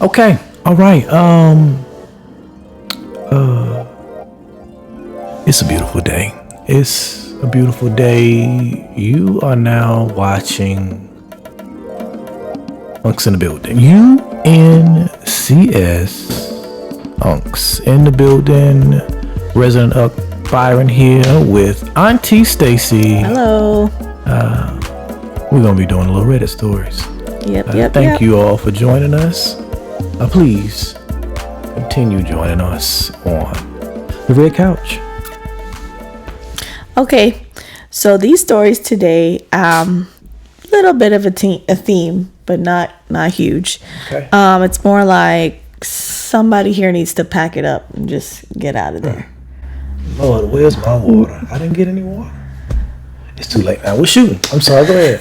Okay. All right. It's a beautiful day. It's a beautiful day. You are now watching Unks in the building. UNCS Unks in the building. Resident Unk Byron here with Auntie Stacy. Hello. We're gonna be doing a little Reddit stories. Thank you all for joining us. Please continue joining us on the Red Couch. Okay, so these stories today, little bit of a theme, but not huge. Okay. It's more like somebody here needs to pack it up and just get out of there. Lord, where's my water? I didn't get any water. It's too late now. We're shooting. I'm sorry. Go ahead.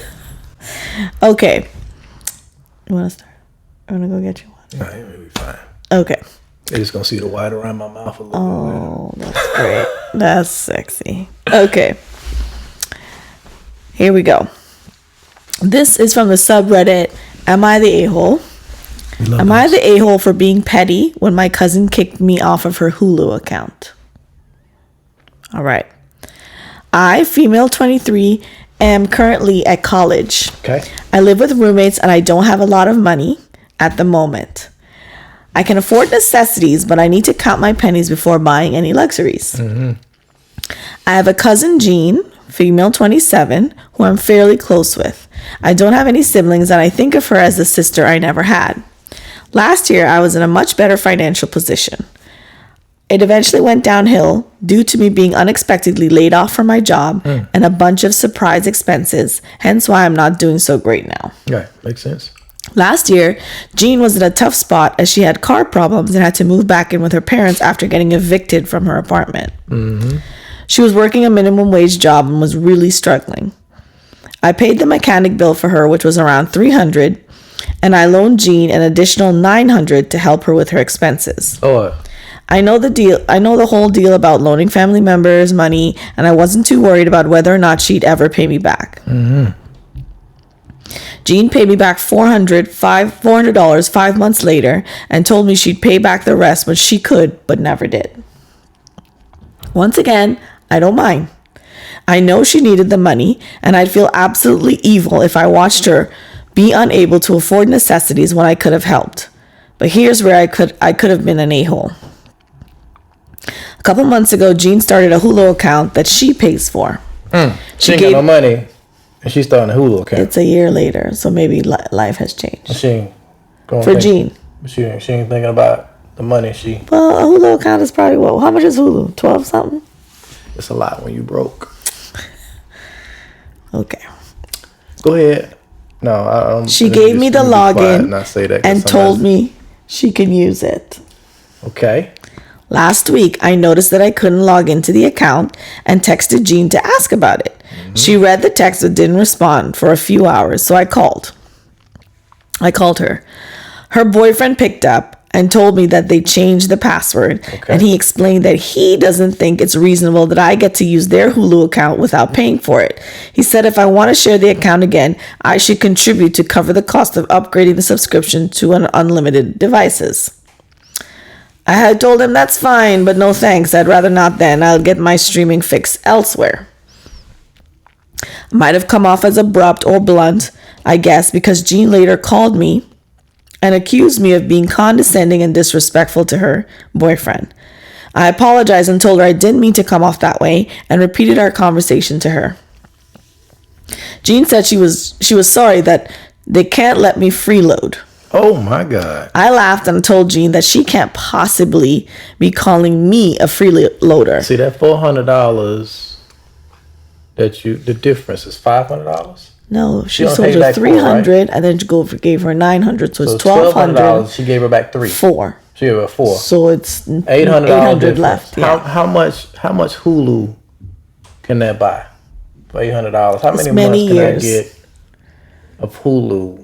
Okay. You want to start? I'm gonna go get you one. All right, it'll be fine. Okay. They're just gonna see the white around my mouth a little bit. Oh, that's great. That's sexy. Okay. Here we go. This is from the subreddit, Am I the A-hole? Am I the A-hole for being petty when my cousin kicked me off of her Hulu account? All right. I, female 23, am currently at college. Okay. I live with roommates and I don't have a lot of money at the moment. I can afford necessities, but I need to count my pennies before buying any luxuries. Mm-hmm. I have a cousin, Jean, female 27, who I'm fairly close with. I don't have any siblings, and I think of her as the sister I never had. Last year, I was in a much better financial position. It eventually went downhill due to me being unexpectedly laid off from my job and a bunch of surprise expenses, hence why I'm not doing so great now. Yeah, makes sense. Last year, Jean was in a tough spot as she had car problems and had to move back in with her parents after getting evicted from her apartment. Mm-hmm. She was working a minimum wage job and was really struggling. I paid the mechanic bill for her, which was around $300, and I loaned Jean an additional $900 to help her with her expenses. Oh. I know the whole deal about loaning family members money, and I wasn't too worried about whether or not she'd ever pay me back. Mm-hmm. Jean paid me back $400 5 months later and told me she'd pay back the rest when she could, but never did. Once again, I don't mind. I know she needed the money, and I'd feel absolutely evil if I watched her be unable to afford necessities when I could have helped. But here's where I could have been an a-hole. A couple months ago, Jean started a Hulu account that she pays for. She ain't got no money, and she's starting a Hulu account. It's a year later, so maybe life has changed. She ain't going for Jean. She ain't thinking about the money. Well, a Hulu account is probably what? How much is Hulu? 12 something? It's a lot when you broke. Okay. Go ahead. No, I don't. She gave me the login and told me she can use it. Okay. Last week, I noticed that I couldn't log into the account and texted Jean to ask about it. Mm-hmm. She read the text but didn't respond for a few hours, so I called. Her. Her boyfriend picked up and told me that they changed the password, and he explained that he doesn't think it's reasonable that I get to use their Hulu account without paying for it. He said if I want to share the account again, I should contribute to cover the cost of upgrading the subscription to an unlimited devices. I had told him that's fine, but no thanks. I'd rather not then. I'll get my streaming fix elsewhere. Might have come off as abrupt or blunt, I guess, because Jean later called me and accused me of being condescending and disrespectful to her boyfriend. I apologized and told her I didn't mean to come off that way and repeated our conversation to her. Jean said she was sorry that they can't let me freeload. Oh my God. I laughed and told Jean that she can't possibly be calling me a freeloader. See, that $400 the difference is $500? No, she sold her $300 right? And then gave her $900, so it's $1,200. She gave her back $300. $400. She gave her $400. So it's $800 left. Yeah. How much Hulu can that buy for $800? How many months can I get of Hulu?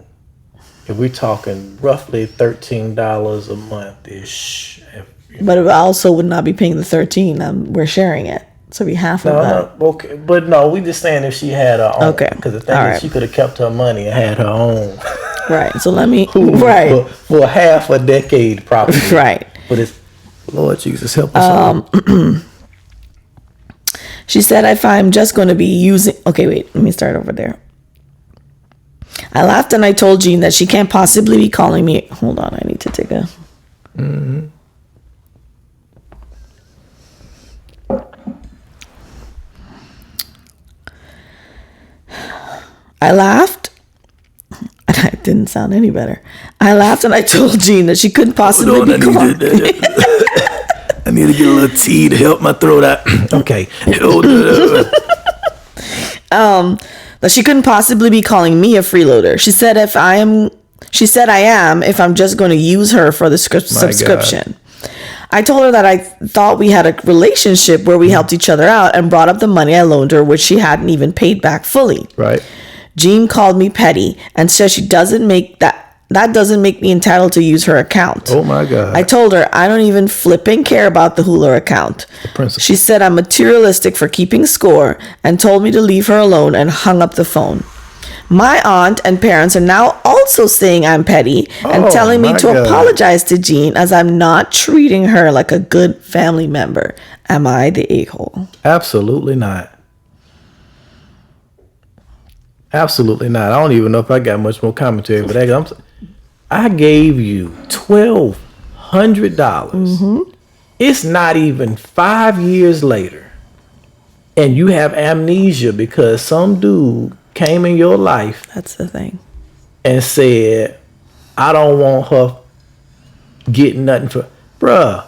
If we're talking roughly $13 a month ish. But I also would not be paying the $13. We're sharing it. So it'd be half of that. No, okay. But no, we just saying if she had her own. Okay. Because the thing is, she could have kept her money and had her own. Right. So let me. Hulu Right. for half a decade, probably. Right. But it's Lord Jesus, help us all. She said, if I'm just going to be using... Okay, wait. Let me start over there. I laughed and I told Jean that she can't possibly be calling me... Hold on. I need to take a... Mm-hmm. I laughed. And I didn't sound any better. I laughed and I told Jean that she couldn't possibly be calling me. I need to get a little tea to help my throat out. Okay. That she couldn't possibly be calling me a freeloader. She said I am if I'm just going to use her for the subscription. I told her that I thought we had a relationship where we helped each other out and brought up the money I loaned her, which she hadn't even paid back fully. Right. Jean called me petty and said that doesn't make me entitled to use her account. Oh my God. I told her I don't even flipping care about the Hulu account. She said I'm materialistic for keeping score and told me to leave her alone and hung up the phone. My aunt and parents are now also saying I'm petty and telling me to apologize to Jean as I'm not treating her like a good family member. Am I the a-hole? Absolutely not. Absolutely not. I don't even know if I got much more commentary for that. I gave you $1,200. Mm-hmm. It's not even 5 years later, and you have amnesia because some dude came in your life. That's the thing. And said, I don't want her getting nothing for... Bruh.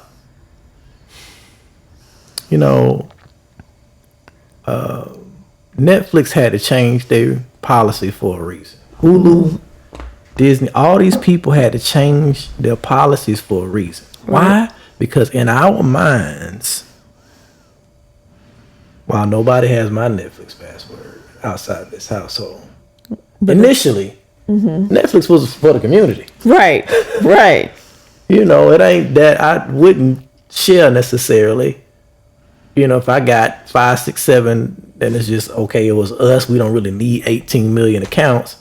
You know, Netflix had to change their policy for a reason. Hulu, Disney, all these people had to change their policies for a reason. Why? Because in our minds, while nobody has my Netflix password outside this household, but initially, Netflix was for the community. Right, right. You know, it ain't that I wouldn't share necessarily. You know, if I got 5, 6, 7, then it's just, okay, it was us. We don't really need 18 million accounts.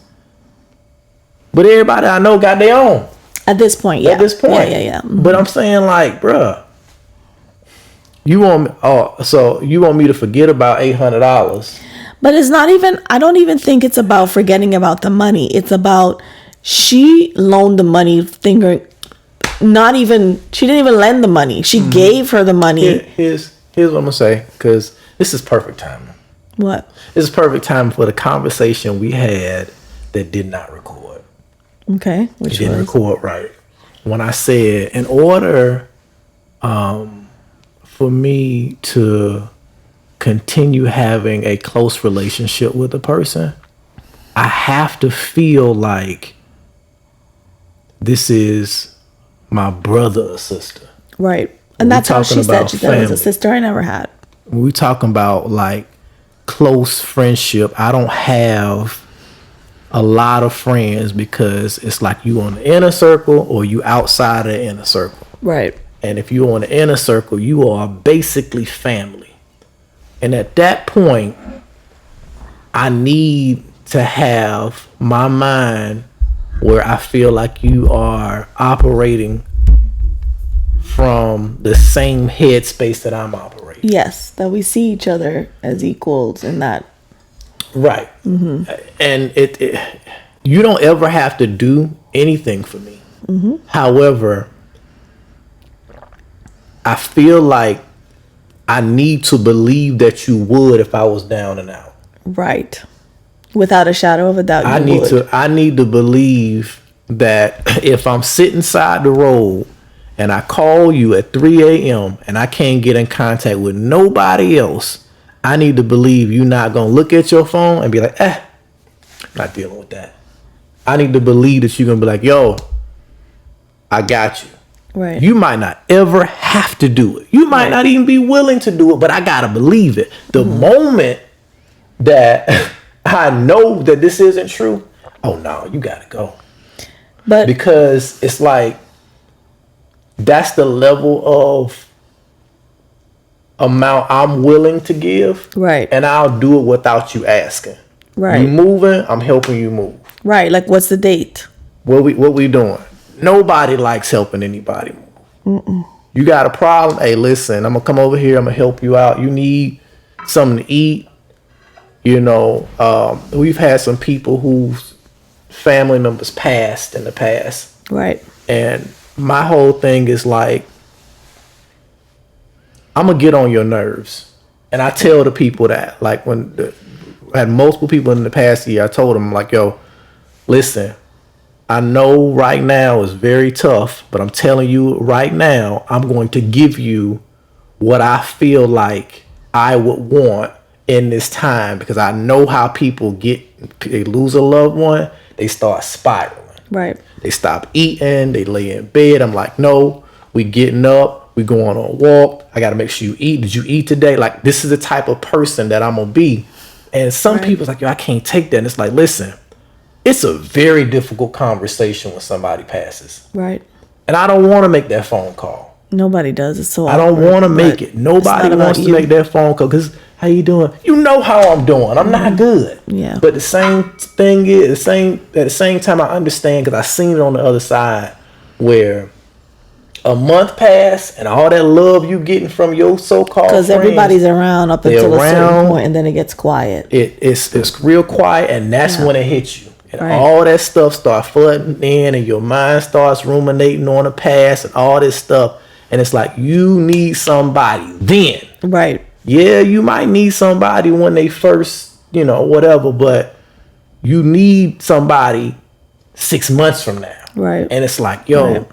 But everybody I know got their own. At this point, yeah. At this point. Yeah. Mm-hmm. But I'm saying, like, bruh, you want me to forget about $800. But it's not even, I don't even think it's about forgetting about the money. It's about she loaned the money thinking, she didn't even lend the money. She gave her the money. Here's what I'm going to say, because this is perfect timing. What? This is perfect time for the conversation we had that did not record. Okay. Which didn't record right. When I said, in order for me to continue having a close relationship with a person, I have to feel like this is my brother or sister. Right. And that's how she said. She said it was a sister I never had. When we talking about like close friendship, I don't have a lot of friends because it's like you on the inner circle or you outside of the inner circle. Right. And if you're on the inner circle, you are basically family. And at that point, I need to have my mind where I feel like you are operating from the same headspace that I'm operating. Yes, that we see each other as equals in that. Right. Mm-hmm. And it you don't ever have to do anything for me. Mm-hmm. However, I feel like I need to believe that you would if I was down and out. Right. Without a shadow of a doubt, I need to believe that if I'm sitting side the road and I call you at 3 a.m. and I can't get in contact with nobody else, I need to believe you're not going to look at your phone and be like, not dealing with that. I need to believe that you're going to be like, yo, I got you. Right. You might not ever have to do it. You might not even be willing to do it, but I got to believe it. The moment that I know that this isn't true, oh no, you got to go. But because it's like, that's the level of amount I'm willing to give. Right. And I'll do it without you asking. Right. You moving, I'm helping you move. Right. Like, what's the date? What we doing? Nobody likes helping anybody. You got a problem? Hey, listen, I'm gonna come over here. I'm gonna help you out. You need something to eat. You know, we've had some people whose family members passed in the past. Right. And my whole thing is like, I'm gonna get on your nerves. And I tell the people that, like, I had multiple people in the past year, I told them, like, yo, listen, I know right now is very tough, but I'm telling you right now, I'm going to give you what I feel like I would want in this time, because I know how people they lose a loved one, they start spiraling. Right. They stop eating, they lay in bed. I'm like, no, we getting up, we going on a walk. I got to make sure you eat. Did you eat today? Like, this is the type of person that I'm going to be. And some people's like, yo, I can't take that. And it's like, listen, it's a very difficult conversation when somebody passes. Right. And I don't want to make that phone call. Nobody does. It's so I don't want to make it. Nobody wants to make that phone call because, how you doing? You know how I'm doing. I'm not good. Yeah. But the same thing is, at the same time, I understand, because I seen it on the other side where a month passed and all that love you getting from your so-called friends. Because everybody's around up until a certain point, and then it gets quiet. It's real quiet, and that's when it hits you. And all that stuff starts flooding in, and your mind starts ruminating on the past and all this stuff. And it's like, you need somebody then. Right. Yeah, you might need somebody when they first, whatever, but you need somebody 6 months from now. Right. And it's like, yo,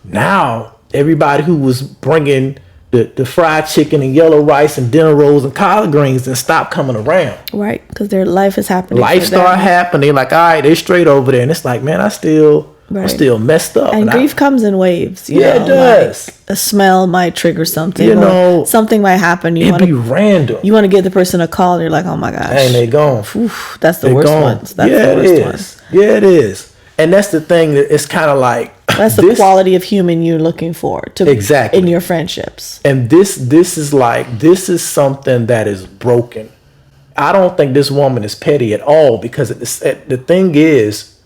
now everybody who was bringing the fried chicken and yellow rice and dinner rolls and collard greens and stop coming around. Right, because their life is happening. Life start happening. Like, all right, they're straight over there. And it's like, man, I'm still messed up. And grief comes in waves. It does. Like a smell might trigger something. Something might happen. It'd be random. You want to give the person a call, and you're like, oh my gosh. And they gone. Oof, that's the worst ones. That's the worst ones. Yeah, it is. And that's the thing, that it's kind of like, that's the quality of human you're looking for in your friendships. And this is something that is broken. I don't think this woman is petty at all, because the thing is,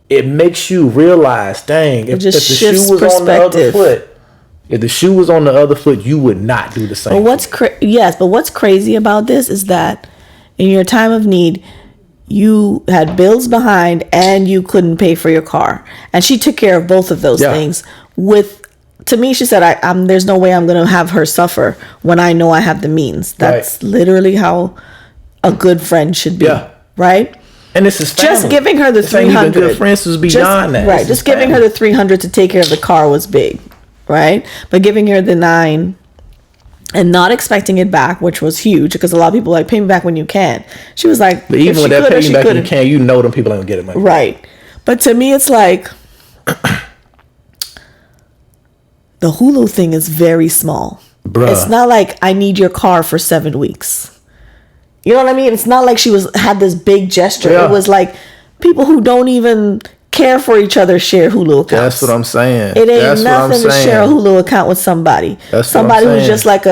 it makes you realize, dang, if the shoe was on the other foot, if the shoe was on the other foot, you would not do the same. But what's crazy about this is that in your time of need, you had bills behind and you couldn't pay for your car, and she took care of both of those things. To me, she said, there's no way I'm going to have her suffer when I know I have the means. That's literally how a good friend should be, right? And this is family. Just giving her the $300. Good friends was beyond that. Right, just giving her the $300 to take care of the car was big, right? But giving her the $9 and not expecting it back, which was huge, because a lot of people are like, pay me back when you can. She was like, but even with that pay me back when you can, them people ain't gonna get it money. Right. But to me, it's like the Hulu thing is very small. Bruh. It's not like, I need your car for 7 weeks. You know what I mean? It's not like she had this big gesture. Yeah. It was like people who don't even care for each other share Hulu accounts. That's what I'm saying. It ain't nothing to share a Hulu account with somebody. Somebody who's just like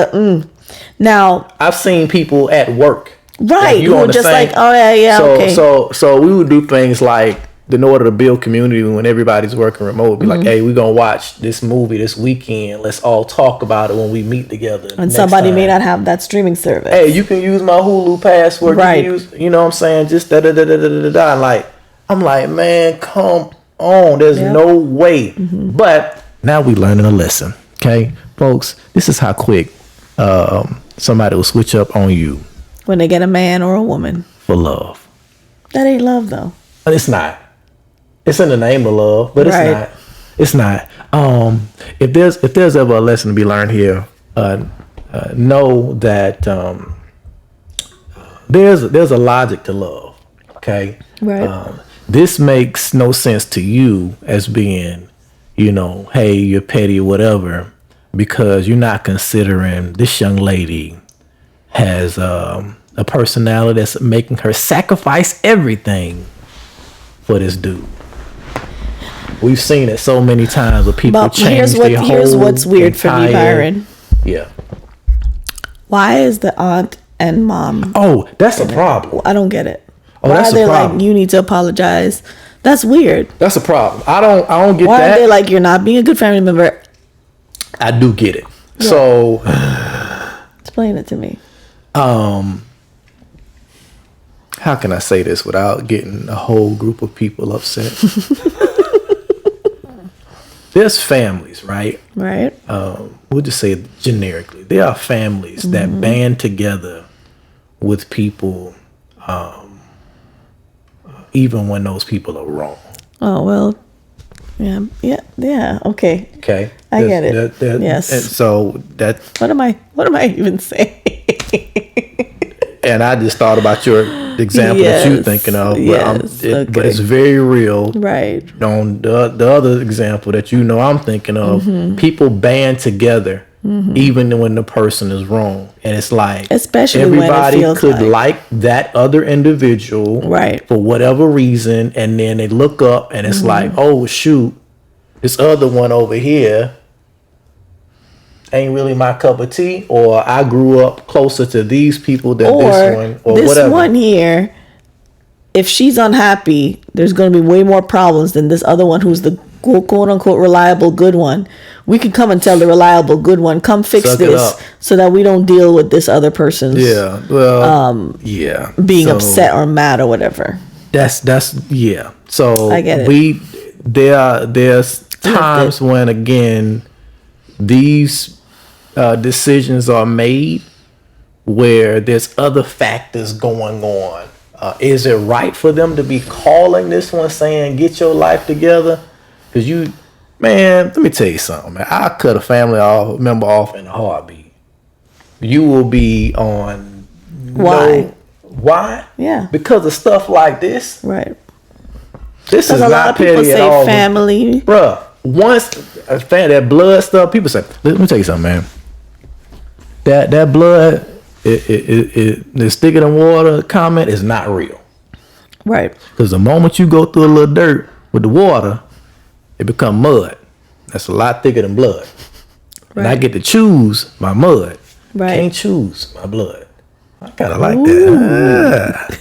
Now, I've seen people at work, right? Who are just like, oh yeah, okay. So we would do things like, in order to build community when everybody's working remote, be like, hey, we're gonna watch this movie this weekend. Let's all talk about it when we meet together. And somebody may not have that streaming service. Hey, you can use my Hulu password. Right. You know what I'm saying? Just da. Like, I'm like, man, come on. There's no way. But now we learning a lesson. Okay, folks, this is how quick somebody will switch up on you when they get a man or a woman for love. That ain't love, though. But it's not. It's in the name of love, but it's not. It's not. If there's ever a lesson to be learned here, know that there's a logic to love. Okay. Right. This makes no sense to you as being, hey, you're petty or whatever, because you're not considering this young lady has a personality that's making her sacrifice everything for this dude. We've seen it so many times where people change their whole. Here's what's weird for me, Byron. Yeah. Why is the aunt and mom? Oh, that's a problem. I don't get it. Oh, Why that's are they a problem. like, you need to apologize That's weird. That's a problem. I don't get Why that. Why are they like, you're not being a good family member? I do get it. Yeah. So explain it to me. How can I say this without getting a whole group of people upset? There's families, right? Right. We'll just say it generically. There are families that band together with people, even when those people are wrong. Oh, well, yeah. Okay. Okay. I get it. Yes. And so that. What am I even saying? And I just thought about your example that you're thinking of, but it's very real. Right. On the other example that I'm thinking of, people band together even when the person is wrong, and it's like especially everybody when it could like that other individual, right, for whatever reason, and then they look up and it's like, oh shoot, this other one over here ain't really my cup of tea, or I grew up closer to these people than this one, or this whatever. One here, if she's unhappy, there's going to be way more problems than this other one who's the quote unquote reliable good one. We can come and tell the reliable good one, come fix this so that we don't deal with this other person's being upset or mad or whatever. That's So I get it. There's times when again these decisions are made where there's other factors going on. Is it right for them to be calling this one saying, get your life together? Because man, let me tell you something, man. I cut a family member off in a heartbeat. You will be on... Why? Why? Yeah. Because of stuff like this. Right. This is not petty at all. Family. Bruh, once a fan, that blood stuff, people say, let me tell you something, man. That blood, the stick it in water comment is not real. Right. Because the moment you go through a little dirt with the water, it become mud. That's a lot thicker than blood. Right. And I get to choose my mud. Right. Can't choose my blood. I kind of like that.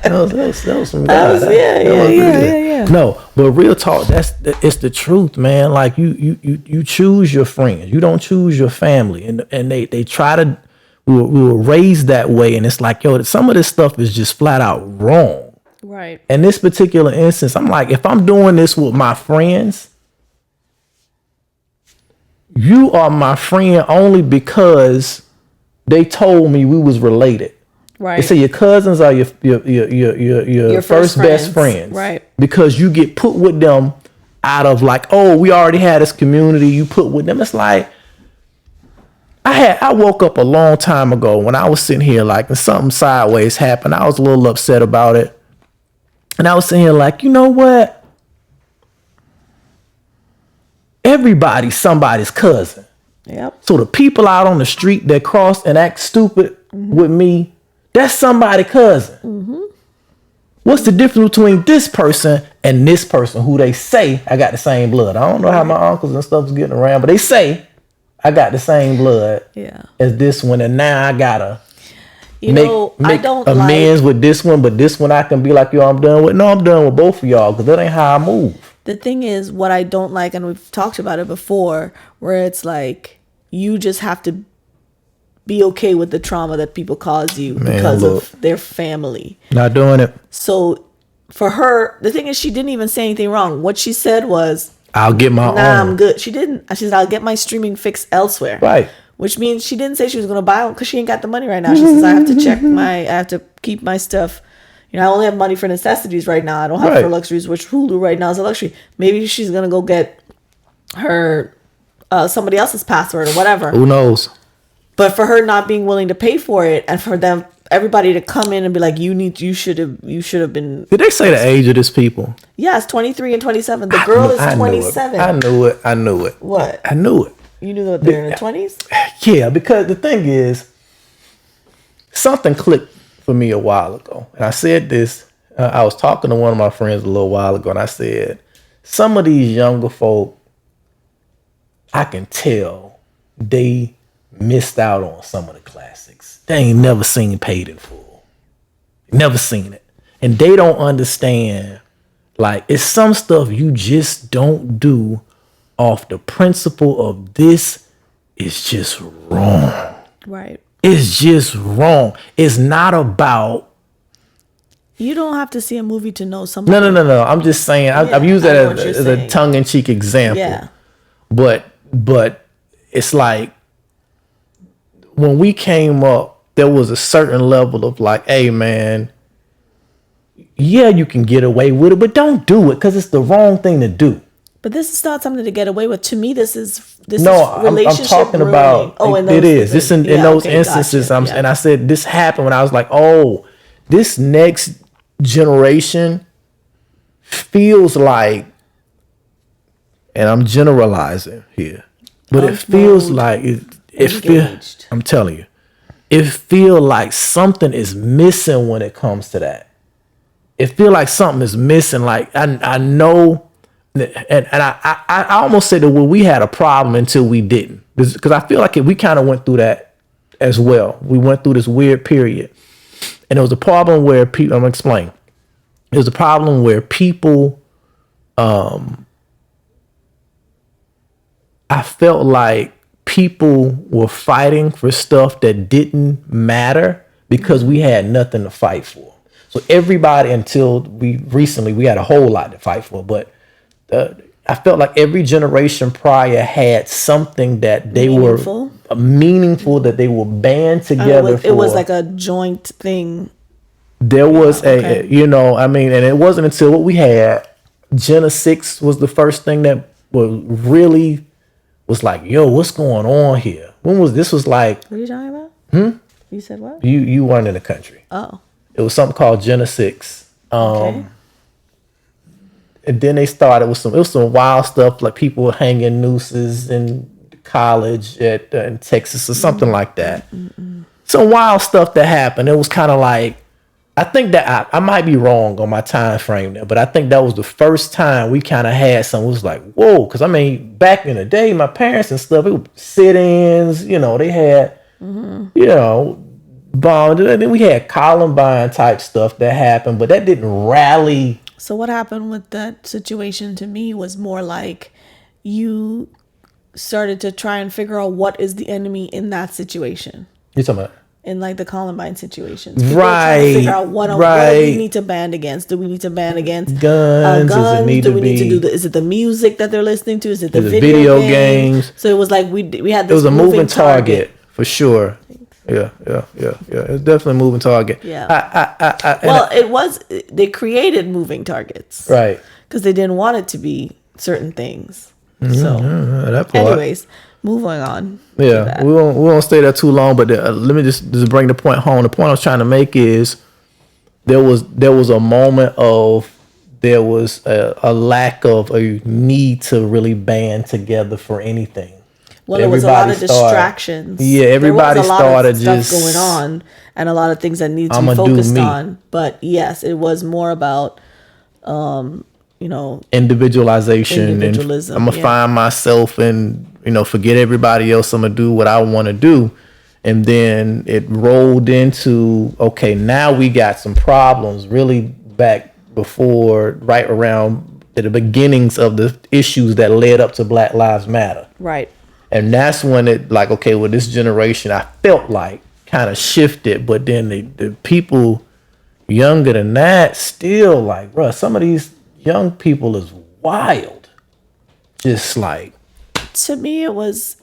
That was some guys. Yeah. No, but real talk, it's the truth, man. Like you choose your friends. You don't choose your family. And they try to, we were raised that way. And it's like, yo, some of this stuff is just flat out wrong. Right. In this particular instance, I'm like, if I'm doing this with my friends, you are my friend only because they told me we was related. Right. They say your cousins are your first best friends. Right. Because you get put with them out of like, oh, we already had this community, you put with them. It's like, I woke up a long time ago when I was sitting here like, and something sideways happened. I was a little upset about it. And I was sitting here like, you know what? Everybody's somebody's cousin. Yep. So the people out on the street that cross and act stupid with me, that's somebody's cousin. What's the difference between this person and this person who they say I got the same blood? I don't know how my uncles and stuff is getting around, but they say I got the same blood as this one. And now I gotta make amends with this one, but this one I can be like, yo, I'm done with. No, I'm done with both of y'all because that ain't how I move. The thing is, what I don't like, and we've talked about it before, where it's like you just have to be okay with the trauma that people cause you because of their family. Not doing it. So for her, the thing is, she didn't even say anything wrong. What she said was, I'll get my own. I'm good. She didn't. She said, I'll get my streaming fix elsewhere. Right. Which means she didn't say she was going to buy one because she ain't got the money right now. She says, I have to keep my stuff. You know, I only have money for necessities right now. I don't have for luxuries, which Hulu right now is a luxury. Maybe she's going to go get her somebody else's password or whatever. Who knows? But for her not being willing to pay for it, and for everybody to come in and be like, you should have been. Did they say the age of this people? Yes, 23 and 27. The girl is 27. I knew it. What? I knew it. You knew that they're in their 20s? Yeah, because the thing is, something clicked for me a while ago. And I said this, I was talking to one of my friends a little while ago, and I said, some of these younger folk, I can tell they missed out on some of the classics. They ain't never seen Paid in Full. Never seen it. And they don't understand, like, it's some stuff you just don't do off the principle of this is just wrong. Right. It's just wrong. It's not about. You don't have to see a movie to know something. No. I'm just saying. I've used that as a tongue-in-cheek example. Yeah. But it's like when we came up, there was a certain level of like, hey, man, yeah, you can get away with it, but don't do it because it's the wrong thing to do. But this is not something to get away with. To me, this is I'm talking ruining. About. Oh, it is. This in those instances. Gotcha. And I said this happened when I was like, oh, this next generation feels like, and I'm generalizing here, but it feels like I'm telling you, it feels like something is missing when it comes to that. It feels like something is missing. Like I know. And I almost said that we had a problem until we didn't, because I feel like we kind of went through that as well. We went through this weird period, and it was a problem where people. I'm gonna explain. It was a problem where people. I felt like people were fighting for stuff that didn't matter because we had nothing to fight for. So everybody, until we had a whole lot to fight for, but. I felt like every generation prior had something that they were meaningful, that they were band together for. It was like a joint thing. There was and it wasn't until what we had, Jenna 6 was the first thing that was like, yo, what's going on here? When was this? Was like, what are you talking about? You said what? You weren't in the country. Oh. It was something called Jenna 6. Okay. And then they started with some wild stuff, like people hanging nooses in college in Texas or something like that. Some wild stuff that happened. It was kind of like, I think that I might be wrong on my time frame there, but I think that was the first time we kind of had something. It was like, whoa, because I mean, back in the day, my parents and stuff, it was sit-ins. They had, bombed. And then we had Columbine type stuff that happened, but that didn't rally. So what happened with that situation to me was more like you started to try and figure out what is the enemy in that situation. You're talking about? In like the Columbine situations. People right. To figure out what do we need to ban against? Do we need to ban against guns? Guns? Need to do is it the music that they're listening to? Is it the video games? So it was like we had this. It was a moving target for sure. Yeah. It's definitely a moving target. Yeah. They created moving targets. Right. Because they didn't want it to be certain things. So, anyways, moving on. Yeah, we won't stay there too long, but let me just bring the point home. The point I was trying to make is there was a moment of there was a lack of a need to really band together for anything. Well, there was a lot of distractions. Yeah, everybody started just going on, and a lot of things that need to be focused on. But yes, it was more about, individualization, and I'm gonna find myself and forget everybody else. I'm gonna do what I want to do, and then it rolled into now we got some problems. Really, back before, right around the beginnings of the issues that led up to Black Lives Matter. Right. And that's when it this generation, I felt like kind of shifted, but then the people younger than that still like, bruh, some of these young people is wild. Just like. To me, it's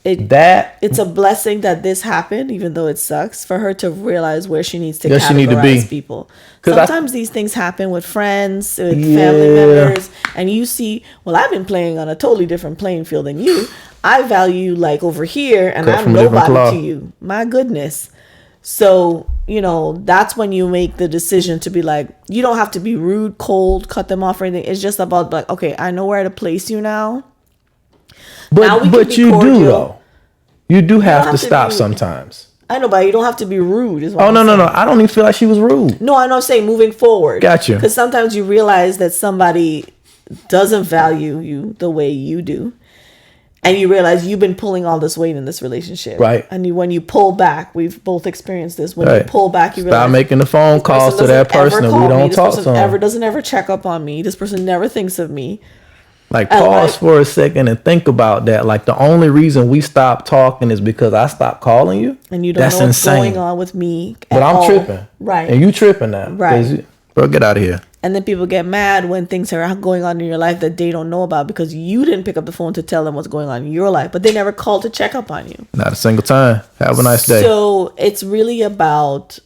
a blessing that this happened, even though it sucks, for her to realize where she needs to categorize people. Sometimes these things happen with friends, with family members, and you see, well, I've been playing on a totally different playing field than you. I value like over here, and I'm nobody to you. My goodness. So, that's when you make the decision to be like, you don't have to be rude, cold, cut them off or anything. It's just about like, okay, I know where to place you now. But you cordial. Do though. You do have to stop sometimes. I know, but you don't have to be rude. No. I don't even feel like she was rude. No, I know. I'm saying moving forward. Gotcha. Because sometimes you realize that somebody doesn't value you the way you do, And you realize you've been pulling all this weight in this relationship. Right. And when you pull back, we've both experienced this. When you pull back, you realize. Stop making the phone calls to that person and we don't talk to them. This person doesn't ever check up on me. This person never thinks of me. Like, pause for a second and think about that. Like, the only reason we stopped talking is because I stopped calling you. And you don't know what's going on with me. But I'm tripping. Right. And you tripping now. Right. Bro, get out of here. And then people get mad when things are going on in your life that they don't know about because you didn't pick up the phone to tell them what's going on in your life. But they never called to check up on you. Not a single time. Have a nice day. So it's really about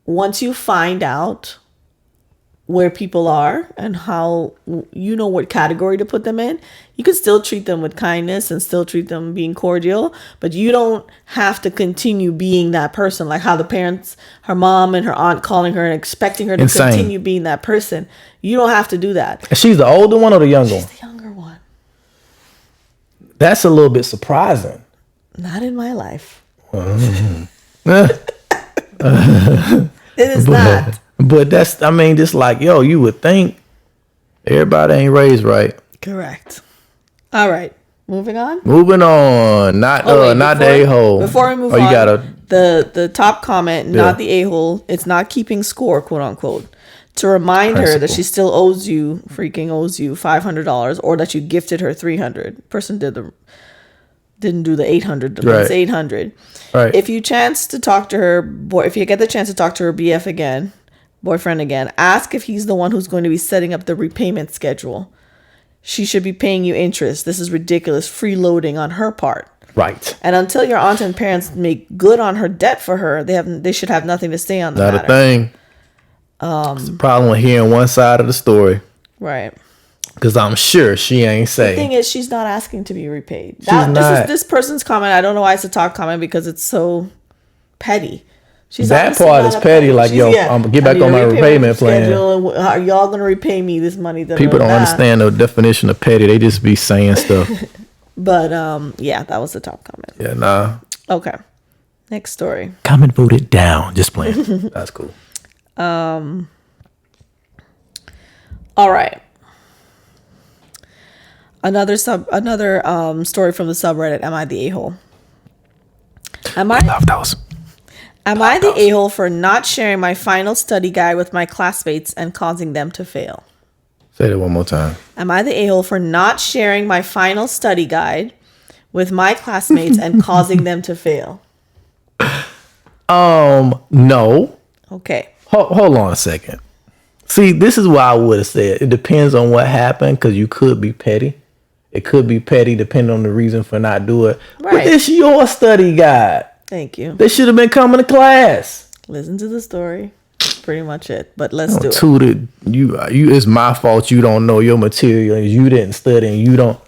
once you find out where people are and how you know what category to put them in, you can still treat them with kindness and still treat them being cordial, but you don't have to continue being that person. Like how the parents, her mom and her aunt calling her and expecting her to continue being that person. You don't have to do that. And she's the older one or the younger one? She's the younger one. That's a little bit surprising. Not in my life. It is not. But that's, I mean, just like, yo, you would think everybody ain't raised right. Correct. All right. Moving on. Not the a-hole. Before we move on, the top comment, not the a-hole. It's not keeping score, quote unquote. To remind her that she still owes you $500 or that you gifted her $300. Person didn't do the 800. It's 800. Right. If you get the chance to talk to her boyfriend again, ask if he's the one who's going to be setting up the repayment schedule. She should be paying you interest. This is ridiculous freeloading on her part. Right. And until your aunt and parents make good on her debt for her, they should have nothing to say on the matter. Not a thing. It's the problem with hearing one side of the story. Right. Because I'm sure she ain't saying. The thing is, she's not asking to be repaid. This person's comment. I don't know why it's a talk comment because it's so petty. That part is petty. Like, I'm gonna get back on my repayment plan. Are y'all gonna repay me this money? People don't understand the definition of petty. They just be saying stuff. But that was the top comment. Yeah, nah. Okay. Next story. Comment voted down. Just playing. That's cool. All right. Another story from the subreddit. Am I the a-hole? Love those. Am I the a-hole for not sharing my final study guide with my classmates and causing them to fail? Say that one more time. Am I the a-hole for not sharing my final study guide with my classmates and causing them to fail? No. Okay. Hold on a second. See, this is why I would have said it depends on what happened because you could be petty. It could be petty depending on the reason for not doing it. Right. But it's your study guide. Thank you. They should have been coming to class. Listen to the story. That's pretty much it. But let's do it. It's my fault you don't know your material and you didn't study and you don't.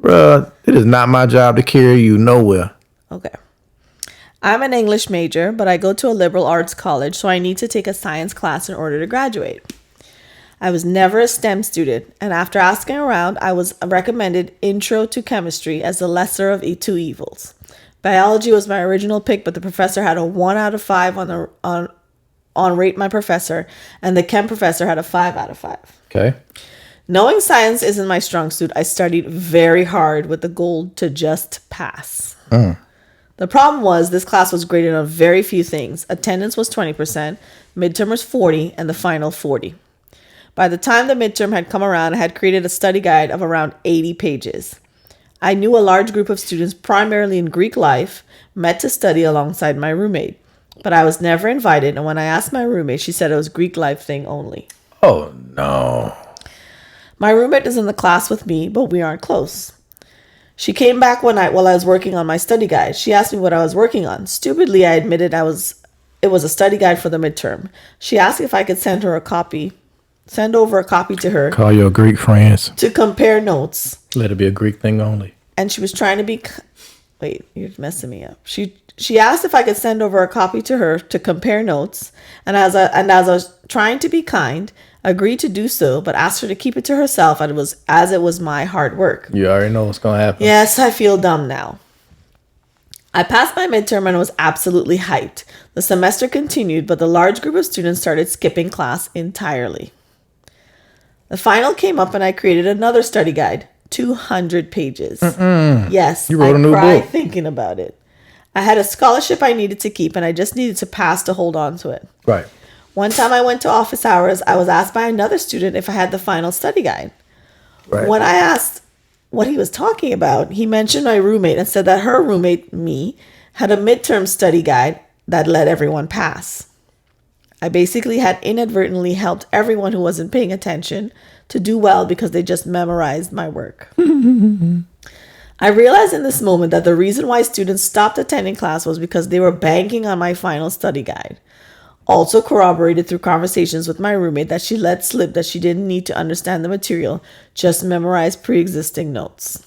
Bruh, it is not my job to carry you nowhere. Okay. I'm an English major, but I go to a liberal arts college, so I need to take a science class in order to graduate. I was never a STEM student, and after asking around, I was recommended Intro to Chemistry as the lesser of two evils. Biology was my original pick, but the professor had a 1 out of 5 on Rate My Professor, and the chem professor had a 5 out of 5. Okay. Knowing science isn't my strong suit, I studied very hard with the goal to just pass. The problem was this class was graded on very few things. Attendance was 20%, midterm was 40%, and the final 40%. By the time the midterm had come around, I had created a study guide of around 80 pages. I knew a large group of students, primarily in Greek life, met to study alongside my roommate. But I was never invited, and when I asked my roommate, she said it was Greek life thing only. Oh, no. My roommate is in the class with me, but we aren't close. She came back one night while I was working on my study guide. She asked me what I was working on. Stupidly, I admitted it was a study guide for the midterm. She asked if I could send over a copy to her. Call your Greek friends. To compare notes. Let it be a Greek thing only. And she was trying to be... Wait, you're messing me up. She asked if I could send over a copy to her to compare notes. And as I was trying to be kind, agreed to do so, but asked her to keep it to herself as it was my hard work. You already know what's going to happen. Yes, I feel dumb now. I passed my midterm and was absolutely hyped. The semester continued, but the large group of students started skipping class entirely. The final came up and I created another study guide, 200 pages. Yes, you wrote a new book thinking about it. I had a scholarship I needed to keep, and I just needed to pass to hold on to it. Right. One time I went to office hours, I was asked by another student if I had the final study guide. Right. When I asked what he was talking about, he mentioned my roommate and said that her roommate, me, had a midterm study guide that let everyone pass. I basically had inadvertently helped everyone who wasn't paying attention to do well because they just memorized my work. I realized in this moment that the reason why students stopped attending class was because they were banking on my final study guide. Also corroborated through conversations with my roommate that she let slip that she didn't need to understand the material, just memorize pre-existing notes.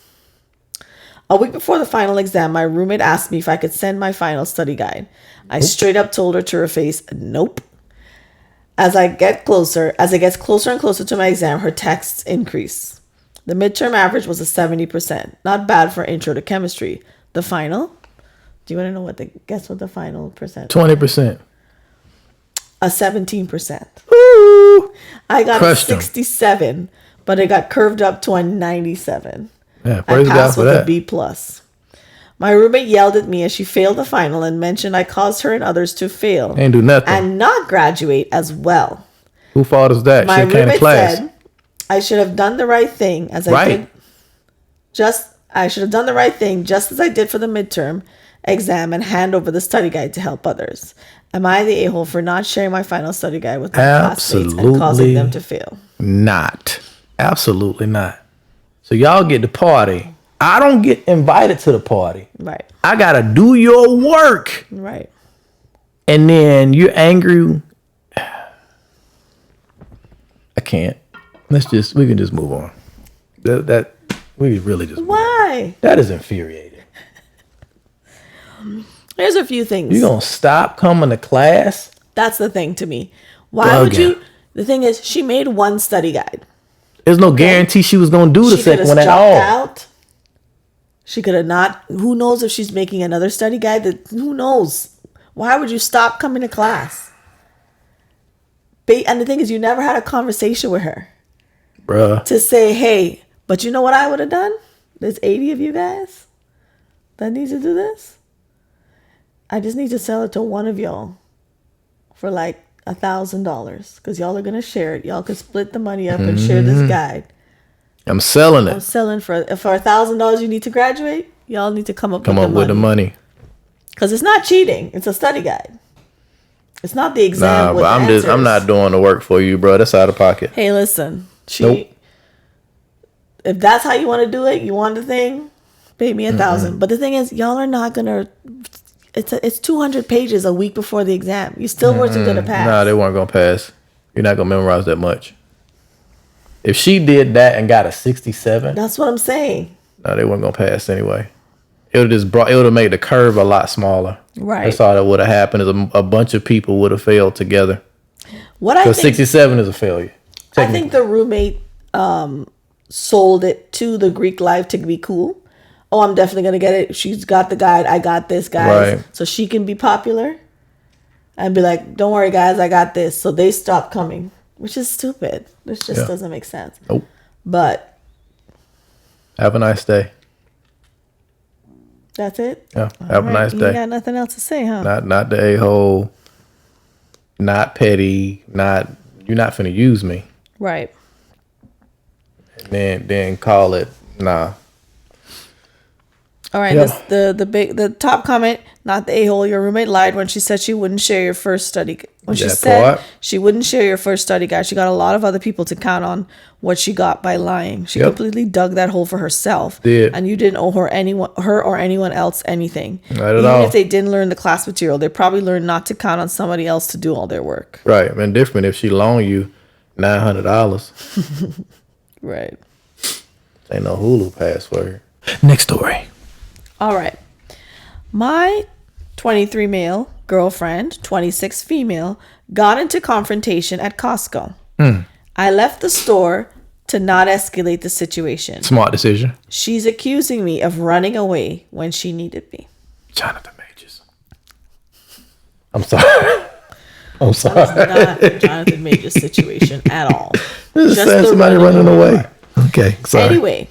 A week before the final exam, my roommate asked me if I could send my final study guide. I straight up told her to her face, nope. As it gets closer and closer to my exam, her texts increase. The midterm average was a 70%. Not bad for intro to chemistry. The final? Do you want to know guess what the final percent? 20%. A 17%. Woo! I got a 67, but it got curved up to a 97. Yeah, I passed with a B+. My roommate yelled at me as she failed the final and mentioned I caused her and others to fail. Ain't do nothing. And not graduate as well. Who fault is that? My roommate said I should have done the right thing as I did. I should have done the right thing just as I did for the midterm exam and hand over the study guide to help others. Am I the a-hole for not sharing my final study guide with my classmates and causing them to fail? Not. Absolutely not. So y'all get the party. I don't get invited to the party. Right. I gotta do your work. Right. And then you're angry. I can't. We can just move on. That we really just. Why? That is infuriating. There's a few things. You gonna stop coming to class? That's the thing to me. Why would you? The thing is, she made one study guide. There's no guarantee she was gonna do the second one at all. Out. She could have not. Who knows if she's making another study guide? Who knows? Why would you stop coming to class? And the thing is, you never had a conversation with her, bruh, to say, "Hey, but you know what I would have done? There's 80 of you guys that need to do this. I just need to sell it to one of y'all for like $1,000 because y'all are gonna share it. Y'all can split the money up and share this guide. I'm selling it. I'm selling for $1,000. You need to graduate. Y'all need to come up with the money because it's not cheating. It's a study guide. It's not the exam. Nah, but I'm not doing the work for you, bro. That's out of pocket. Hey, listen, nope. If that's how you want to do it, you want the thing, pay me $1,000. But the thing is, y'all are not gonna. It's 200 pages a week before the exam. You still weren't gonna pass. Nah, they weren't gonna pass. You're not gonna memorize that much. If she did that and got a 67, that's what I'm saying. No, they weren't gonna pass anyway. It would have made the curve a lot smaller. Right. That's all that would have happened. Is a bunch of people would have failed together. Because 67 is a failure. I think the roommate sold it to the Greek life to be cool. Oh, I'm definitely gonna get it. She's got the guide. I got this, guys. Right. So she can be popular and be like, "Don't worry, guys, I got this." So they stop coming, which is stupid. This just doesn't make sense. Nope. But have a nice day. That's it. Yeah. Have a nice day. You got nothing else to say, huh? Not the a-hole. Not petty. You're not finna use me. Right. And then call it nah. All right, the top comment, not the a-hole. Your roommate lied when she said she wouldn't share your first study. When she said she wouldn't share your first study guide, she got a lot of other people to count on what she got by lying. She completely dug that hole for herself. And you didn't owe her or anyone else anything. Not at all. Even if they didn't learn the class material, they probably learned not to count on somebody else to do all their work. Right. And different if she loaned you $900. Right. Ain't no Hulu password. Next story. All right. My 23 male girlfriend, 26 female, got into confrontation at Costco. I left the store to not escalate the situation. Smart decision. She's accusing me of running away when she needed me. Jonathan Majors. I'm sorry. I'm sorry. That's not Jonathan Majors' situation at all. Just somebody running away. Okay, sorry. Anyway,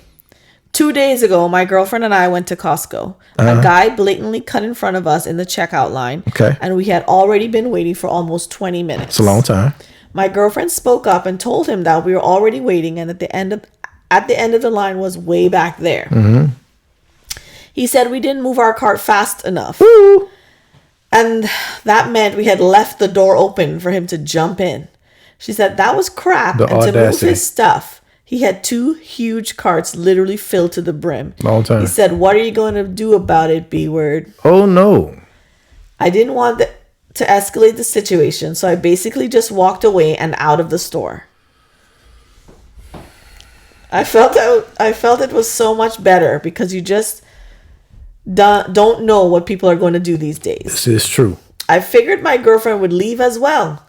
2 days ago, my girlfriend and I went to Costco. A guy blatantly cut in front of us in the checkout line. Okay. And we had already been waiting for almost 20 minutes. It's a long time. My girlfriend spoke up and told him that we were already waiting and at the end of the line was way back there. Mm-hmm. He said we didn't move our cart fast enough. Woo! And that meant we had left the door open for him to jump in. She said that was crap. The and audacity. To move his stuff, he had 2 huge carts literally filled to the brim. Long time. He said, what are you going to do about it, B-word? Oh, no. I didn't want to escalate the situation, so I basically just walked away and out of the store. I felt it was so much better because you just don't know what people are going to do these days. This is true. I figured my girlfriend would leave as well,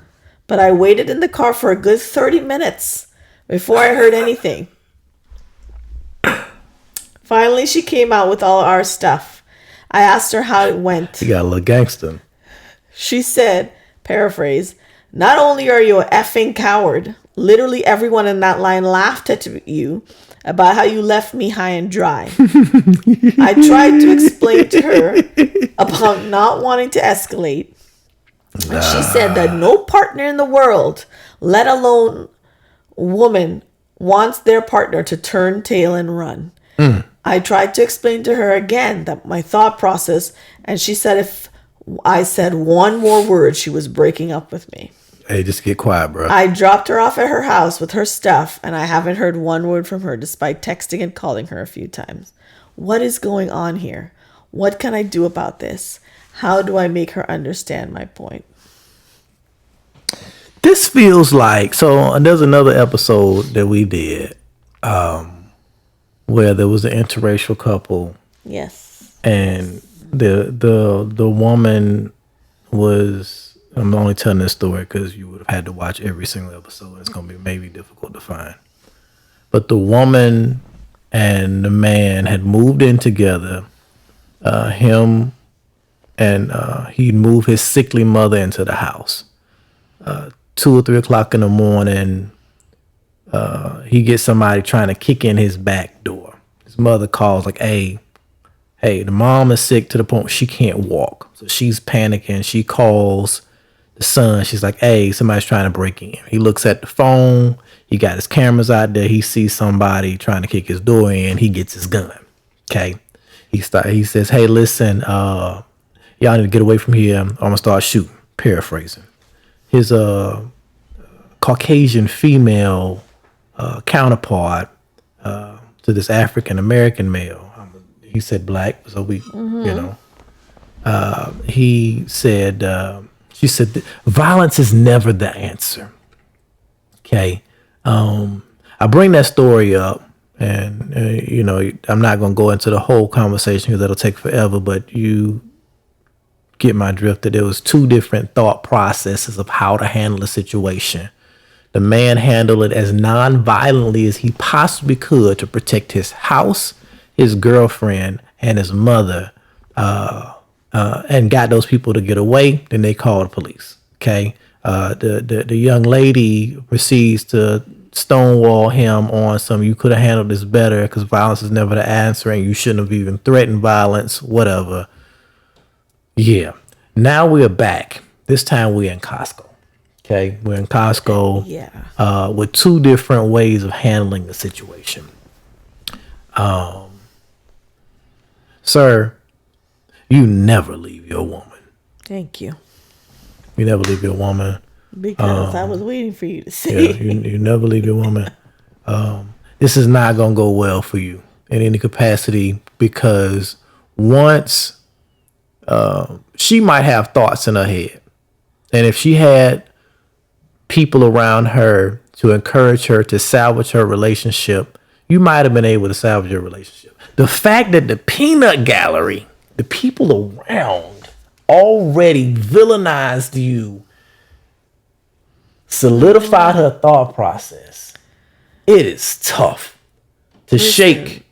but I waited in the car for a good 30 minutes before I heard anything. Finally, she came out with all our stuff. I asked her how it went. You got a little gangster. She said, paraphrase, not only are you a effing coward, literally everyone in that line laughed at you about how you left me high and dry. I tried to explain to her about not wanting to escalate. And she said that no partner in the world, let alone woman, wants their partner to turn tail and run. I tried to explain to her again that my thought process, and she said if I said one more word, she was breaking up with me. Hey, just get quiet, bro. I dropped her off at her house with her stuff, and I haven't heard one word from her despite texting and calling her a few times. What is going on here? What can I do about this? How do I make her understand my point? This feels like, so there's another episode that we did where there was an interracial couple. Yes. And the woman was, I'm only telling this story because you would have had to watch every single episode. It's going to be maybe difficult to find. But the woman and the man had moved in together. Him and he'd moved his sickly mother into the house. 2 or 3 o'clock in the morning, he gets somebody trying to kick in his back door. His mother calls like, hey, the mom is sick to the point she can't walk. So she's panicking. She calls the son. She's like, hey, somebody's trying to break in. He looks at the phone. He got his cameras out there. He sees somebody trying to kick his door in. He gets his gun. Okay. He says, hey, listen, y'all need to get away from here. I'm going to start shooting. Paraphrasing. His Caucasian female counterpart to this African American male. He said black, so we, he said, she said, violence is never the answer. Okay. I bring that story up and, I'm not going to go into the whole conversation because that'll take forever, but you get my drift that there was 2 different thought processes of how to handle the situation. The man handled it as non-violently as he possibly could to protect his house, his girlfriend, and his mother, and got those people to get away. Then they called the police. Okay. The young lady proceeds to stonewall him on some, you could have handled this better because violence is never the answer and you shouldn't have even threatened violence, whatever. Yeah. Now we're back. This time we're in Costco. Okay. We're in Costco. Yeah. With 2 different ways of handling the situation. Sir, you never leave your woman. Thank you. You never leave your woman. Because I was waiting for you to say. Yeah, you never leave your woman. This is not going to go well for you in any capacity because once she might have thoughts in her head. And if she had people around her to encourage her to salvage her relationship, you might have been able to salvage your relationship. The fact that the peanut gallery, the people around, already villainized you, solidified her thought process. It is tough to shake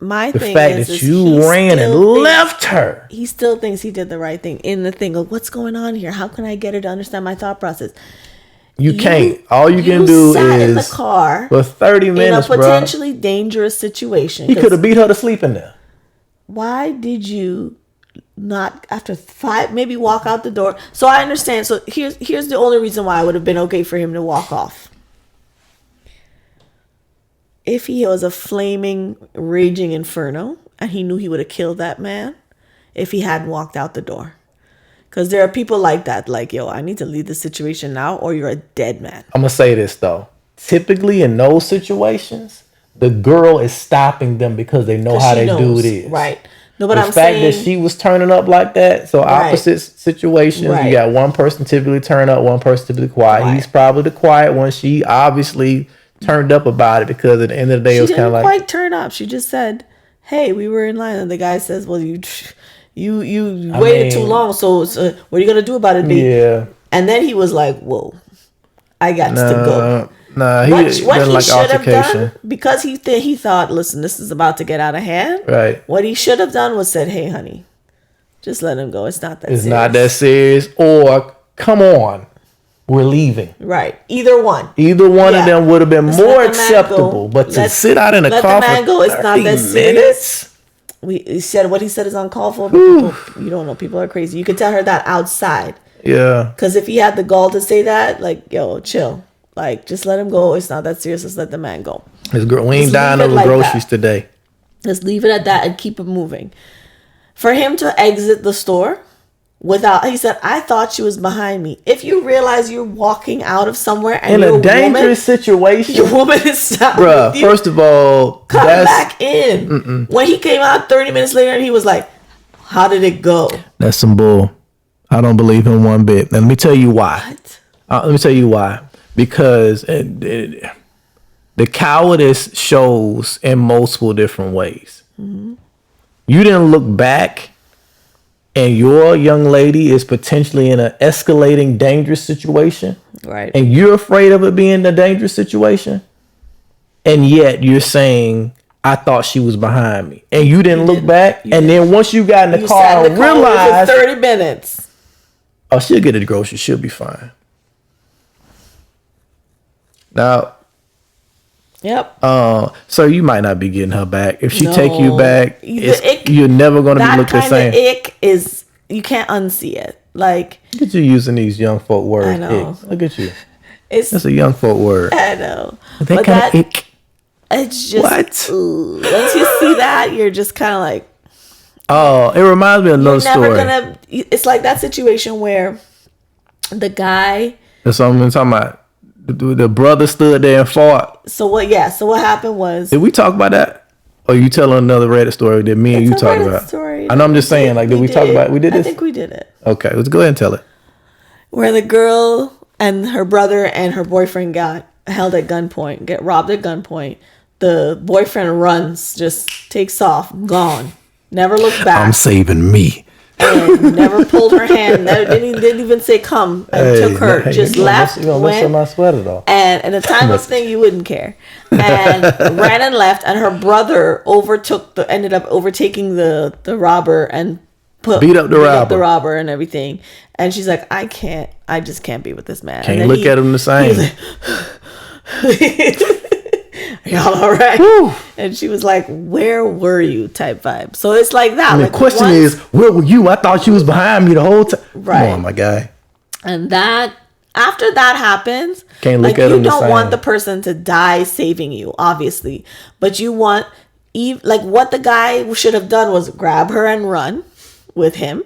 my the thing fact is that you ran and left her. He still thinks he did the right thing in the thing of what's going on here. How can I get her to understand my thought process? You can't. All you can do sat is in the car for 30 minutes, in a potentially dangerous situation. He could have beat her to sleep in there. Why did you not after 5 maybe walk out the door? So I understand. So here's the only reason why it would have been okay for him to walk off. If he was a flaming, raging inferno and he knew he would have killed that man if he hadn't walked out the door. Because there are people like that, like, yo, I need to leave the situation now or you're a dead man. I'm going to say this, though. Typically in those situations, the girl is stopping them because they know how they do it is. Right. No, but the I'm fact saying that she was turning up like that, so opposite situations, you got one person typically turn up, one person typically quiet. Right. He's probably the quiet one. She obviously turned up about it because at the end of the day, it was kind of like... She didn't quite turn up. She just said, hey, we were in line. And the guy says, well, you waited too long, so what are you going to do about it, B? Yeah. And then he was like, whoa, I got to go. Nah, what he should have done, because he thought, listen, this is about to get out of hand. Right. What he should have done was said, hey, honey, just let him go. It's not that serious. It's not that serious. Or, come on, we're leaving. Right. Either one. Of them would have been more acceptable. But to sit out in a car for 30 it's not that serious. He said what he said is uncalled for. But people, you don't know. People are crazy. You could tell her that outside. Yeah. Because if he had the gall to say that, like, yo, chill. Like, just let him go. It's not that serious. Just let the man go. We ain't dying over groceries today. Just leave it at that and keep it moving. For him to exit the store he said, I thought she was behind me. If you realize you're walking out of somewhere and in a dangerous situation, your woman is stopping. Bruh, first of all, come back in. When he came out 30 minutes later and he was like, how did it go? That's some bull. I don't believe him one bit. Let me tell you why. What? Because the cowardice shows in multiple different ways. Mm-hmm. You didn't look back and your young lady is potentially in an escalating dangerous situation. Right. And you're afraid of it being a dangerous situation. And yet you're saying, I thought she was behind me. And you didn't look back. Then once you got in the car and realized 30 minutes. Oh, she'll get a grocery. She'll be fine. Now, yep. So you might not be getting her back. If she take you back, you're never going to be look the same. That kind of ick is, you can't unsee it. Like, look at you using these young folk words. I know. Ick. Look at you. That's a young folk word. I know. That kind of ick. It's just what? Ooh. Once you see that, you're just kind of like. Oh, it reminds me of another story. It's like that situation where the guy. That's what I'm talking about. The brother stood there and fought. So what happened was. Did we talk about that? Or you telling another Reddit story that me and you talked about? Story. I know. I'm just saying. Like, did we talk about? We did this. I think we did it. Okay, let's go ahead and tell it. Where the girl and her brother and her boyfriend got held at gunpoint, get robbed at gunpoint. The boyfriend runs, just takes off, gone, never looked back. I'm saving me. And never pulled her hand. Didn't even say come. And took her. Just left. You gonna mess up my sweater though. And a timeless thing, you wouldn't care. And ran and left. And her brother ended up overtaking the robber and beat up the robber and everything. And she's like, I just can't be with this man. Can't look at him the same. Y'all all right? Woo. And she was like, where were you type vibe. So it's like that. And the question is, where were you? I thought she was behind me the whole time. Right. Come on, my guy. And that, after that happens, can't look at him the same. You don't want the person to die saving you, obviously. But you want, what the guy should have done was grab her and run with him.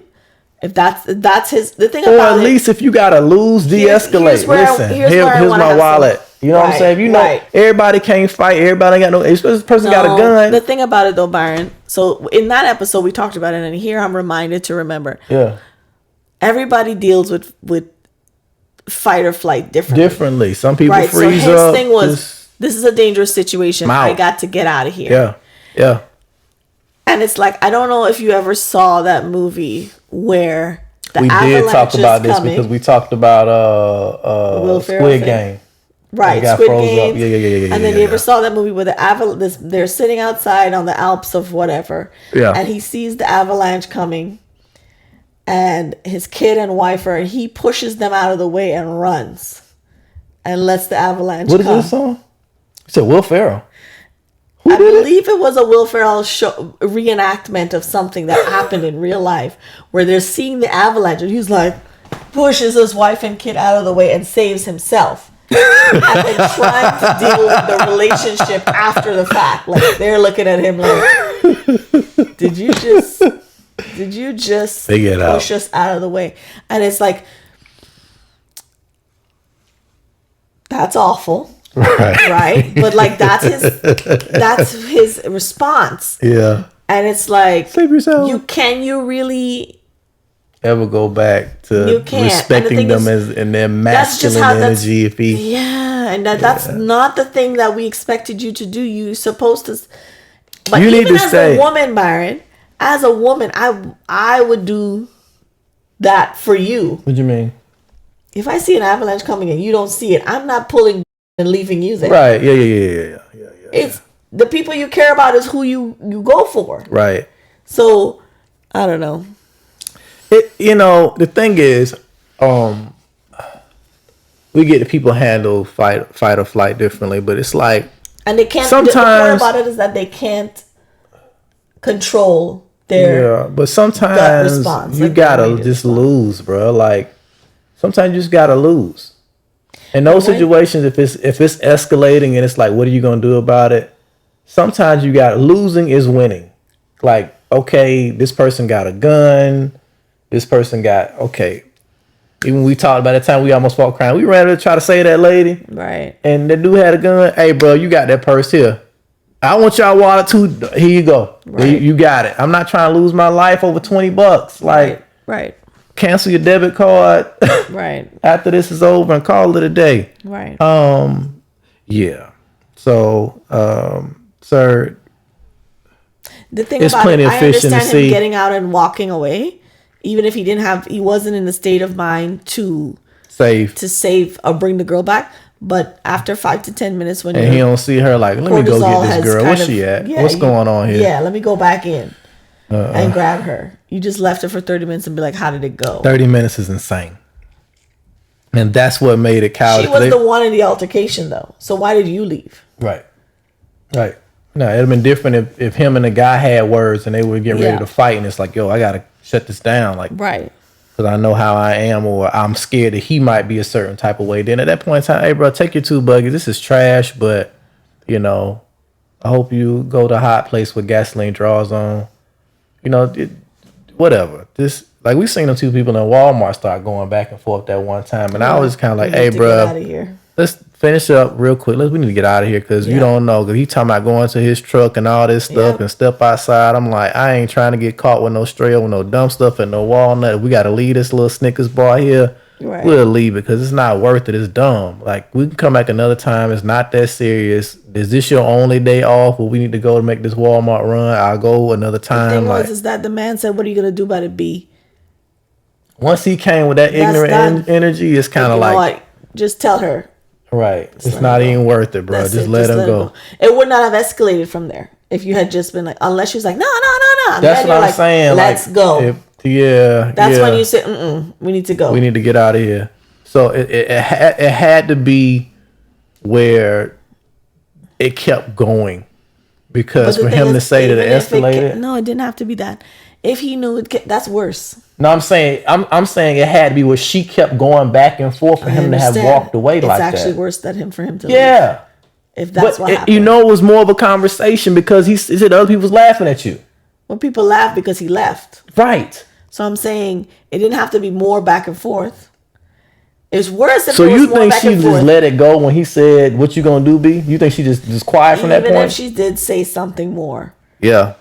If that's the thing about it. Or at least if you gotta lose, de-escalate. Here's my wallet. You know what I'm saying? If you know everybody can't fight, everybody got this person got a gun. The thing about it though, Byron, so in that episode we talked about it, and here I'm reminded to remember. Yeah. Everybody deals with fight or flight differently. Some people freeze up. So his thing was, this is a dangerous situation. I got to get out of here. Yeah. And it's like, I don't know if you ever saw that movie where we did talk about this because we talked about Squid Game. Right, Squid Game. Yeah. And then you ever saw that movie where they're sitting outside on the Alps of whatever. Yeah. And he sees the avalanche coming. And his kid and wife he pushes them out of the way and runs. and lets the avalanche What come. is this song? You said Will Ferrell. I believe it was a Will Ferrell reenactment of something that happened in real life, where they're seeing the avalanche, and he's like, pushes his wife and kid out of the way and saves himself. And then trying to deal with the relationship after the fact. Like, they're looking at him like, did you just push us out of the way? And it's like, that's awful. Right? But like, that's his response. Yeah. And it's like, save yourself. You really ever go back to respecting them in their masculine energy? And that's not the thing that we expected you to do. You're supposed to. But you even as a woman, Byron, as a woman, I would do that for you. What do you mean? If I see an avalanche coming and you don't see it, I'm not pulling and leaving you there. Right? Yeah. It's the people you care about is who you go for. Right. So I don't know. The thing is, we get the people handle fight or flight differently, but it's like, and they can't. Sometimes the part about it is that they can't control their but sometimes response. You gotta just lose, bro. Like sometimes you just gotta lose. In those situations, if it's escalating and it's like, what are you gonna do about it? Sometimes losing is winning. Like, okay, this person got a gun. This person got, even we talked about the time we almost fought crime. We ran to try to save that lady. Right. And the dude had a gun. Hey, bro, you got that purse here. I want y'all wallet too. Here you go. Right. You got it. I'm not trying to lose my life over $20. Like, right. Cancel your debit card. Right. After this is over and call it a day. Right. Yeah. So, sir, the thing about it, I understand him getting out and walking away. Even if he wasn't in the state of mind to save or bring the girl back. But after 5 to 10 minutes, when he don't see her, like, let me go get this girl. Where's she at? What's going on here? Yeah, let me go back in and grab her. You just left her for 30 minutes and be like, how did it go? 30 minutes is insane. And that's what made it cowardly. She was the one in the altercation, though. So why did you leave? Right. No, it'd have been different if him and the guy had words and they would get ready to fight. And it's like, yo, I got to shut this down. Like, right. Because I know how I am, or I'm scared that he might be a certain type of way. Then at that point in time, hey, bro, take your 2 buggies. This is trash, but, I hope you go to a hot place with gasoline draws on. Whatever. Just like we seen them 2 people in Walmart start going back and forth that one time. And I was kind of like, hey, bro, let's finish up real quick. We need to get out of here because you don't know. Because he talking about going to his truck and all this stuff and step outside. I'm like, I ain't trying to get caught with no stray with no dumb stuff and no walnut. We got to leave this little Snickers bar here. Right. We'll leave it because it's not worth it. It's dumb. Like, we can come back another time. It's not that serious. Is this your only day off where we need to go to make this Walmart run? I'll go another time. The thing is that the man said, what are you going to do about it, B? Once he came with that ignorant energy, it's kind of like, just tell her. Right. It's not even worth it, bro. Just let him go. It would not have escalated from there if you had just been like, unless she's like, no. That's what I'm saying. Let's go. That's when you say, we need to go. We need to get out of here. So it had to be where it kept going. Because for him to say that it escalated. No, it didn't have to be that. If he knew that's worse. No, I'm saying it had to be where she kept going back and forth for him to have walked away like that. It's actually worse for him to leave. If that's what happened. It was more of a conversation because he said other people was laughing at you. Well, people laughed because he left. Right. So I'm saying it didn't have to be more back and forth. It's worse if so it was you more think back she and forth. Just let it go when he said, what you gonna do, B? You think she just quiet from that point? Even if she did say something more. Yeah.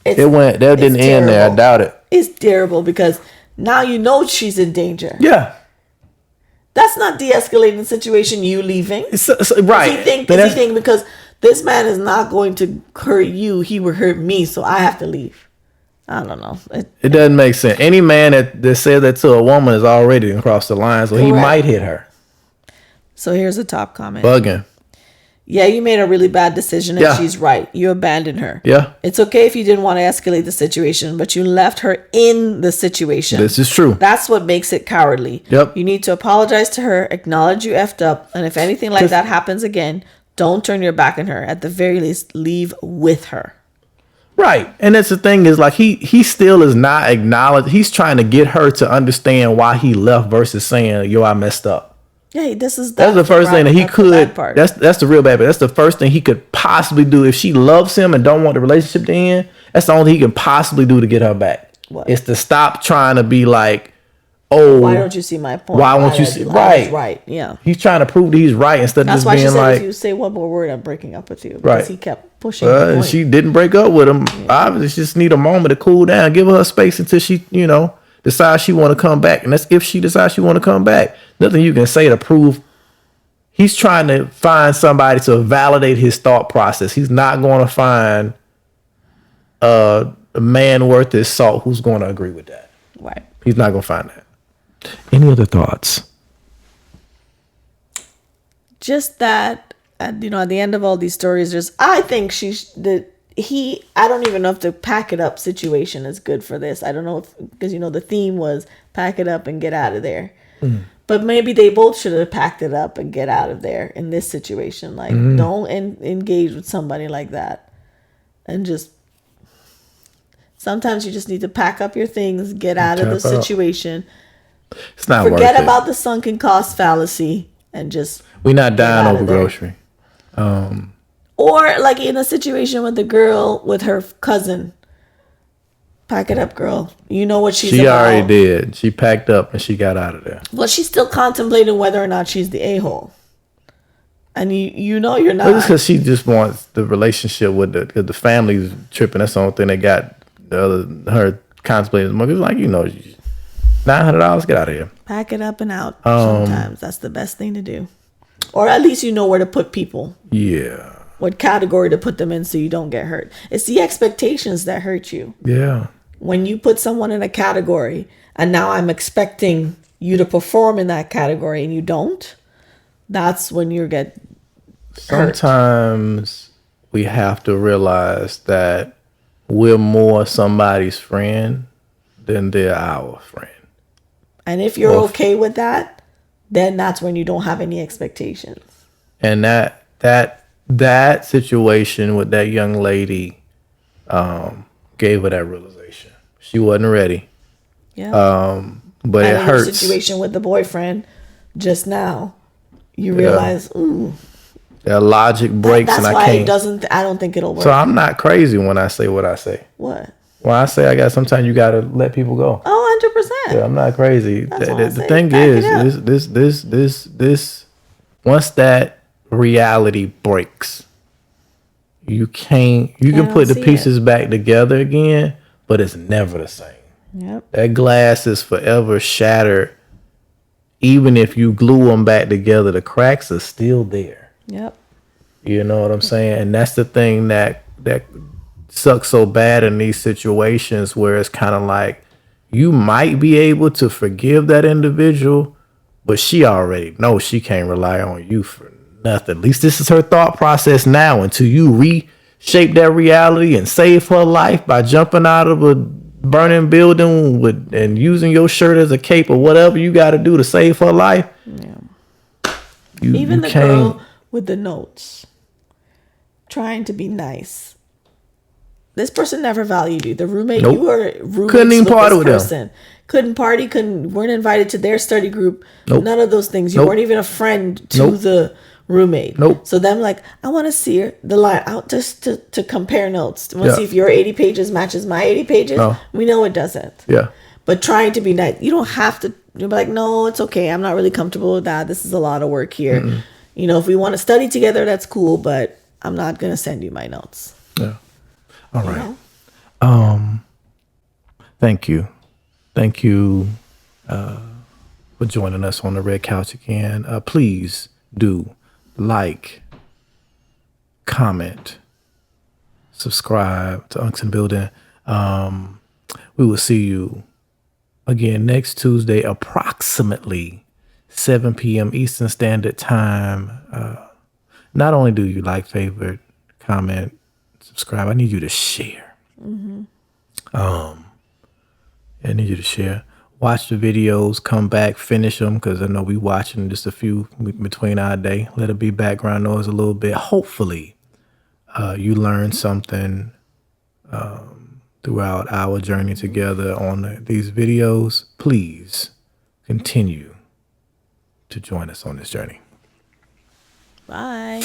That didn't end there. I doubt it. It's terrible because now you know she's in danger. Yeah. That's not de-escalating the situation, you leaving. Right. Does he think because this man is not going to hurt you, he will hurt me, so I have to leave. I don't know. It doesn't make sense. Any man that says that to a woman is already across the line, so he might hit her. So here's a top comment. Bugging. Yeah, you made a really bad decision and Yeah. she's right. You abandoned her. Yeah. It's okay if you didn't want to escalate the situation, but you left her in the situation. This is true. That's what makes it cowardly. Yep. You need to apologize to her, acknowledge you effed up, and if anything like that happens again, don't turn your back on her. At the very least, leave with her. Right. And that's the thing is like he still is not acknowledged. He's trying to get her to understand why he left versus saying, yo, I messed up. Yeah, that's the first thing that he could. That's the real bad part. That's the first thing he could possibly do if she loves him and don't want the relationship to end. That's the only thing he can possibly do to get her back. What? Is to stop trying to be like, oh, why don't you see my point? Why won't you see? Right, right. Yeah. He's trying to prove that he's right instead of just being like. That's why she said, if you say one more word, I'm breaking up with you. Because right. He kept pushing. And she didn't break up with him. Yeah. Obviously, she just need a moment to cool down. Give her space until she, decides she want to come back. And that's if she decides she want to come back. Nothing you can say to prove. He's trying to find somebody to validate his thought process. He's not going to find a man worth his salt who's going to agree with that. Right. He's not going to find that. Any other thoughts? Just that, at the end of all these stories, I think I don't even know if the pack it up situation is good for this. I don't know because the theme was pack it up and get out of there. Mm. But maybe they both should have packed it up and get out of there in this situation. Like, don't engage with somebody like that. And just, sometimes you just need to pack up your things, get out of the situation. It's not worth it. Forget about the sunken cost fallacy and just. We're not dying over grocery. Or like in a situation with the girl with her cousin. Pack it up, girl. You know what she's about. She already did. She packed up and she got out of there. Well, she's still contemplating whether or not she's the a-hole. And you're not. Well, it's because she just wants the relationship with the family's tripping. That's the only thing they got her contemplating. It's like, $900, get out of here. Pack it up and out. Sometimes that's the best thing to do. Or at least you know where to put people. Yeah. What category to put them in so you don't get hurt. It's the expectations that hurt you. Yeah. When you put someone in a category and now I'm expecting you to perform in that category and you don't, that's when you get hurt. Sometimes we have to realize that we're more somebody's friend than they're our friend. And if you're okay with that, then that's when you don't have any expectations. And that situation with that young lady gave her that realization. She wasn't ready. Yeah. But it hurts. The situation with the boyfriend just now, you realize, ooh. That logic breaks and I can't. I don't think it'll work. So I'm not crazy when I say what I say. What? When I say sometimes you got to let people go. Oh, 100%. Yeah, I'm not crazy. The thing is, this, once that reality breaks, you can put the pieces back together again, but it's never the same. Yep. That glass is forever shattered. Even if you glue them back together, the cracks are still there. Yep. You know what I'm saying? And that's the thing that sucks so bad in these situations where it's kind of like you might be able to forgive that individual, but she already knows she can't rely on you for nothing. At least this is her thought process now until you reshape that reality and save her life by jumping out of a burning building and using your shirt as a cape or whatever you got to do to save her life. Yeah. Even the girl with the notes trying to be nice. This person never valued you. The roommate, nope. You were roommates couldn't even with party this with person. Them. Couldn't party, weren't invited to their study group. Nope. None of those things. You nope. weren't even a friend to nope. the roommate. Nope. So them like, I want to see the line out just to compare notes. I want to see if your 80 pages matches my 80 pages. No. We know it doesn't. Yeah. But trying to be nice. You don't have to. You're like, no, it's okay. I'm not really comfortable with that. This is a lot of work here. Mm-mm. If we want to study together, that's cool. But I'm not going to send you my notes. Yeah. All right. Thank you for joining us on the Red Couch again. Please do like, comment, subscribe to Unks and Building. We will see you again next Tuesday, approximately 7 p.m. Eastern Standard Time. Not only do you like, favorite, comment, subscribe, I need you to share. I need you to share. Watch the videos, come back, finish them, because I know we watching just a few between our day. Let it be background noise a little bit. Hopefully, you learn something throughout our journey together on these videos. Please continue to join us on this journey. Bye.